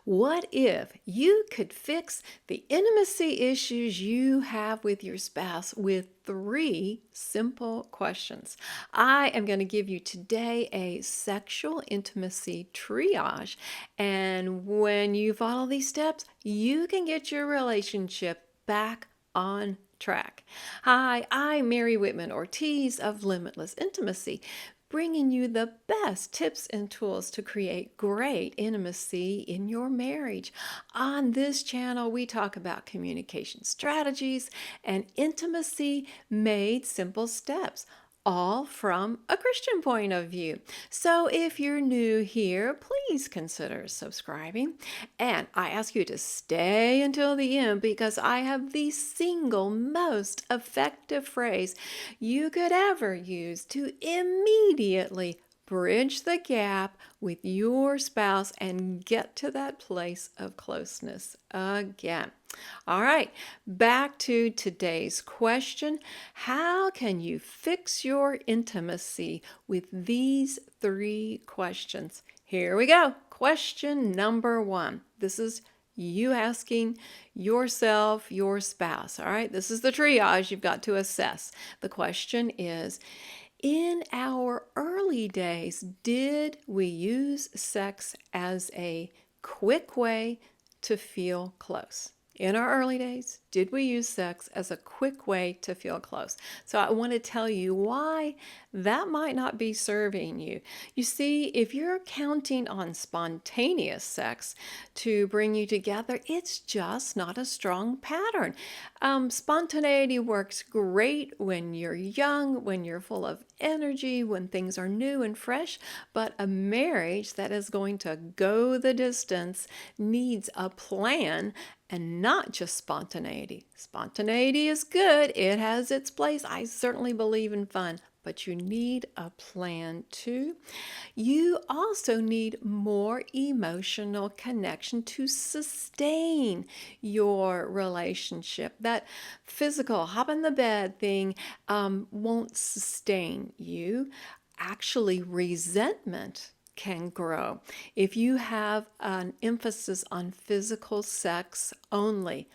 What if you could fix the intimacy issues you have with your spouse with three simple questions? I am going to give you today a sexual intimacy triage. And when you follow these steps, you can get your relationship back on track. Hi, I'm Mary Whitman Ortiz of Limitless Intimacy, bringing you the best tips and tools to create great intimacy in your marriage. On this channel, we talk about communication strategies and intimacy made simple steps, all from a Christian point of view. So if you're new here, please consider subscribing. And I ask you to stay until the end because I have the single most effective phrase you could ever use to immediately bridge the gap with your spouse and get to that place of closeness again. All right, back to today's question. How can you fix your intimacy with these three questions? Here we go. Question number one. This is you asking yourself, your spouse. All right, this is the triage you've got to assess. The question is, in our early days, did we use sex as a quick way to feel close? In our early days, did we use sex as a quick way to feel close? So I want to tell you why that might not be serving you. You see, if you're counting on spontaneous sex to bring you together, it's just not a strong pattern. Spontaneity works great when you're young, when you're full of energy, when things are new and fresh, but a marriage that is going to go the distance needs a plan and not just spontaneity. Spontaneity is good. It has its place. I certainly believe in fun, but you need a plan too. You also need more emotional connection to sustain your relationship. That physical hop in the bed thing won't sustain you. Actually, resentment can grow. If you have an emphasis on physical sex only,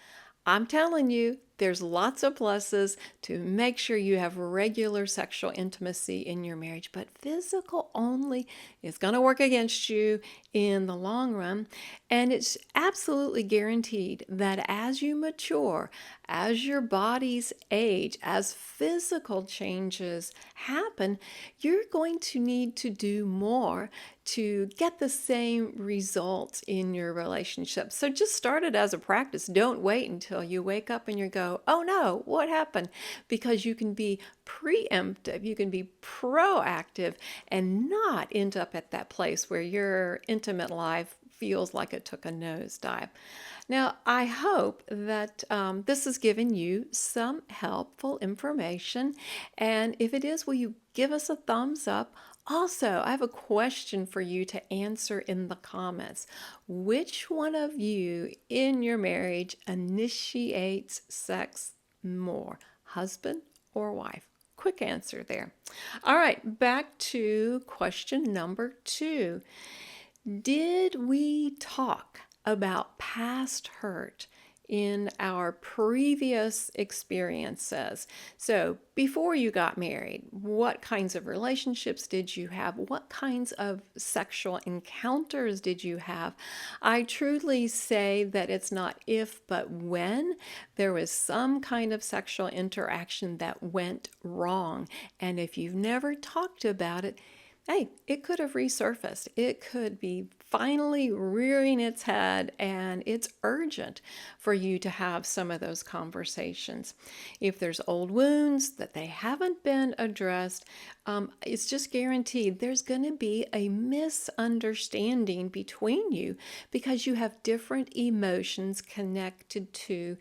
I'm telling you, there's lots of pluses to make sure you have regular sexual intimacy in your marriage, but physical only is going to work against you in the long run. And it's absolutely guaranteed that as you mature, as your bodies age, as physical changes happen, you're going to need to do more to get the same results in your relationship. So just start it as a practice. Don't wait until you wake up and you go, oh no, what happened? Because you can be preemptive, you can be proactive and not end up at that place where your intimate life feels like it took a nosedive. Now, I hope that this has given you some helpful information. And if it is, will you give us a thumbs up? Also, I have a question for you to answer in the comments. Which one of you in your marriage initiates sex more, husband or wife? Quick answer there. All right, back to question number two. Did we talk about past hurt in our previous experiences? So before you got married, what kinds of relationships did you have? What kinds of sexual encounters did you have? I truly say that it's not if, but when there was some kind of sexual interaction that went wrong. And if you've never talked about it, hey, it could have resurfaced. It could be finally rearing its head, and it's urgent for you to have some of those conversations. If there's old wounds that they haven't been addressed, it's just guaranteed there's going to be a misunderstanding between you because you have different emotions connected to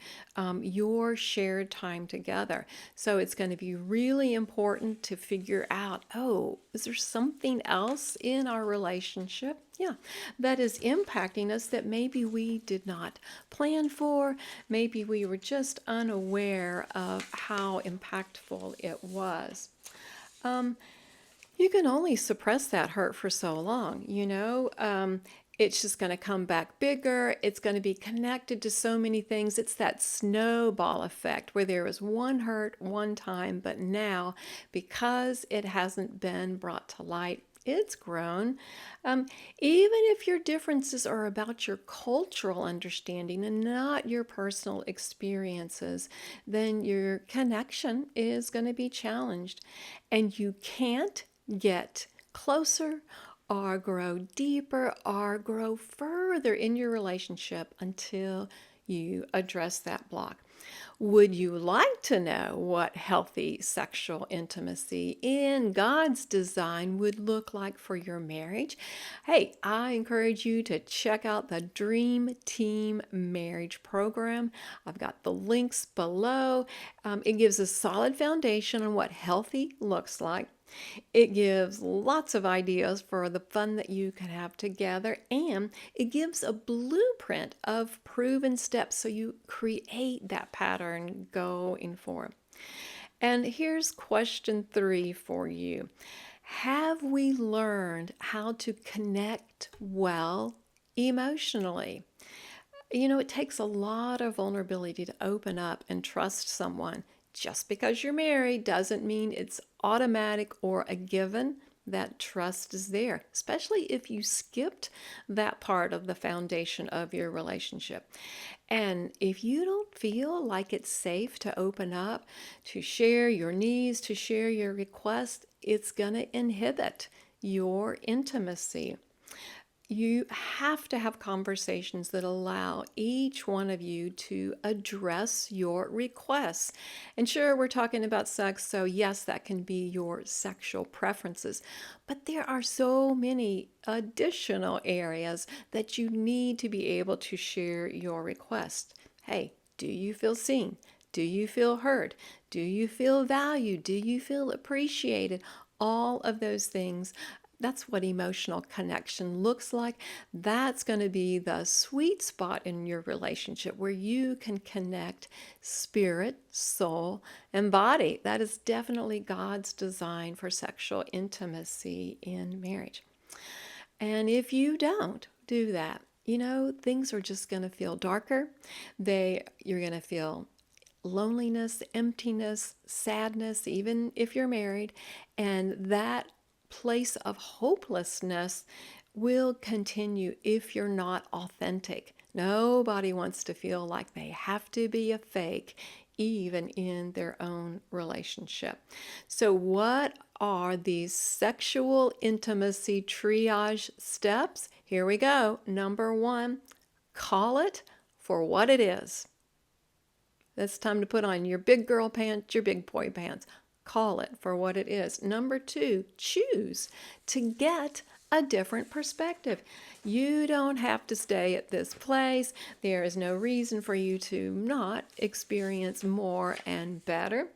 your shared time together. So it's going to be really important to figure out, oh, is there something else in our relationship? Yeah, that is impacting us that maybe we did not plan for. Maybe we were just unaware of how impactful it was. You can only suppress that hurt for so long, it's just going to come back bigger. It's going to be connected to so many things. It's that snowball effect where there was one hurt one time, but now, because it hasn't been brought to light, it's grown. Even if your differences are about your cultural understanding and not your personal experiences, then your connection is going to be challenged. And you can't get closer or grow deeper or grow further in your relationship until you address that block. Would you like to know what healthy sexual intimacy in God's design would look like for your marriage? Hey, I encourage you to check out the Dream Team Marriage Program. I've got the links below. It gives a solid foundation on what healthy looks like. It gives lots of ideas for the fun that you can have together, and it gives a blueprint of proven steps so you create that pattern going forward. And here's question 3 for you. Have we learned how to connect well emotionally? It takes a lot of vulnerability to open up and trust someone. Just because you're married doesn't mean it's automatic or a given that trust is there, especially if you skipped that part of the foundation of your relationship. And if you don't feel like it's safe to open up, to share your needs, to share your requests, it's going to inhibit your intimacy. You have to have conversations that allow each one of you to address your requests. And sure, we're talking about sex, so yes, that can be your sexual preferences. But there are so many additional areas that you need to be able to share your requests. Hey, do you feel seen? Do you feel heard? Do you feel valued? Do you feel appreciated? All of those things. That's what emotional connection looks like. That's going to be the sweet spot in your relationship where you can connect spirit, soul, and body. That is definitely God's design for sexual intimacy in marriage. And if you don't do that, things are just going to feel darker. You're going to feel loneliness, emptiness, sadness, even if you're married, and that place of hopelessness will continue if you're not authentic. Nobody wants to feel like they have to be a fake, even in their own relationship. So, what are these sexual intimacy triage steps? Here we go. Number 1, call it for what it is. It's time to put on your big girl pants, your big boy pants. Call it for what it is. Number 2, choose to get a different perspective. You don't have to stay at this place. There is no reason for you to not experience more and better.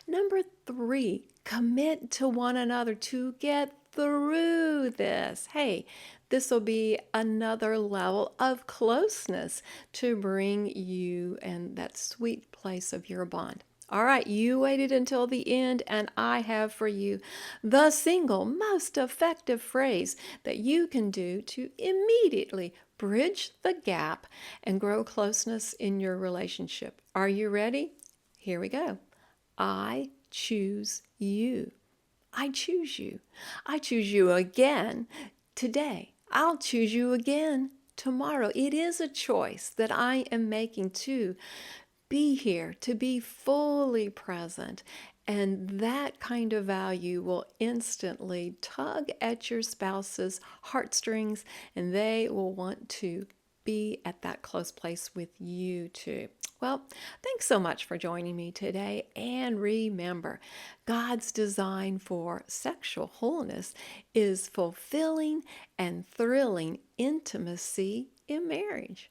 Number 3, commit to one another to get through this. Hey, this will be another level of closeness to bring you and that sweet place of your bond. All right, you waited until the end, and I have for you the single most effective phrase that you can do to immediately bridge the gap and grow closeness in your relationship. Are you ready? Here we go. I choose you. I choose you. I choose you again today. I'll choose you again tomorrow. It is a choice that I am making to be here, to be fully present. And that kind of value will instantly tug at your spouse's heartstrings, and they will want to be at that close place with you too. Well, thanks so much for joining me today. And remember, God's design for sexual wholeness is fulfilling and thrilling intimacy in marriage.